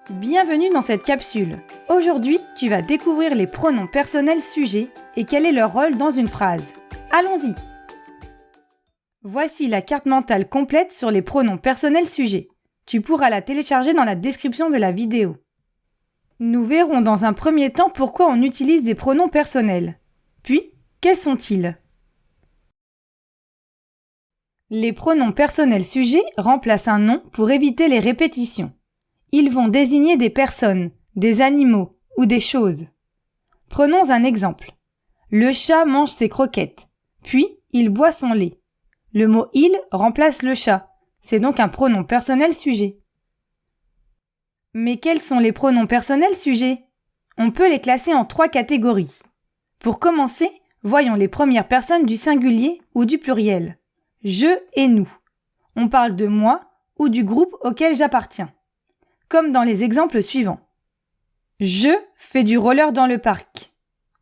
Bienvenue dans cette capsule. Aujourd'hui, tu vas découvrir les pronoms personnels sujets et quel est leur rôle dans une phrase. Allons-y! Voici la carte mentale complète sur les pronoms personnels sujets. Tu pourras la télécharger dans la description de la vidéo. Nous verrons dans un premier temps pourquoi on utilise des pronoms personnels. Puis, quels sont-ils? Les pronoms personnels sujets remplacent un nom pour éviter les répétitions. Ils vont désigner des personnes, des animaux ou des choses. Prenons un exemple. Le chat mange ses croquettes, puis il boit son lait. Le mot « il » remplace le chat. C'est donc un pronom personnel sujet. Mais quels sont les pronoms personnels sujets? On peut les classer en 3 catégories. Pour commencer, voyons les premières personnes du singulier ou du pluriel. Je et nous. On parle de moi ou du groupe auquel j'appartiens. Comme dans les exemples suivants. Je fais du roller dans le parc.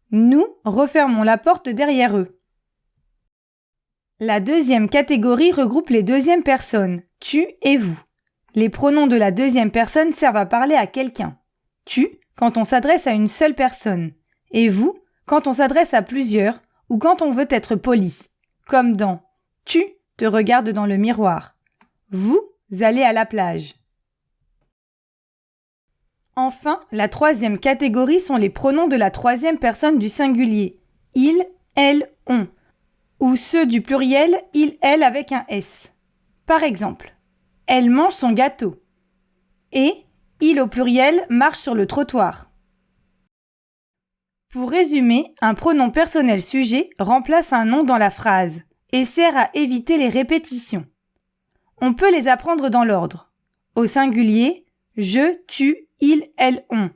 Nous refermons la porte derrière eux. La deuxième catégorie regroupe les deuxièmes personnes, tu et vous. Les pronoms de la deuxième personne servent à parler à quelqu'un. Tu, quand on s'adresse à une seule personne. Et vous, quand on s'adresse à plusieurs ou quand on veut être poli. Comme dans « Tu te regardes dans le miroir ». Vous allez à la plage. Enfin, la troisième catégorie sont les pronoms de la troisième personne du singulier. Il, elle, on. Ou ceux du pluriel, il, elle avec un S. Par exemple, elle mange son gâteau. Et il au pluriel marche sur le trottoir. Pour résumer, un pronom personnel sujet remplace un nom dans la phrase et sert à éviter les répétitions. On peut les apprendre dans l'ordre. Au singulier, je, tu, il, elle, on.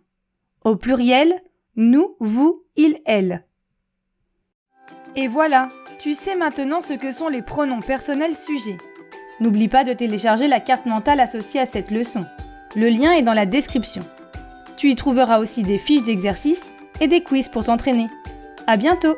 Au pluriel, nous, vous, il, elle. Et voilà, tu sais maintenant ce que sont les pronoms personnels sujets. N'oublie pas de télécharger la carte mentale associée à cette leçon. Le lien est dans la description. Tu y trouveras aussi des fiches d'exercices et des quiz pour t'entraîner. À bientôt!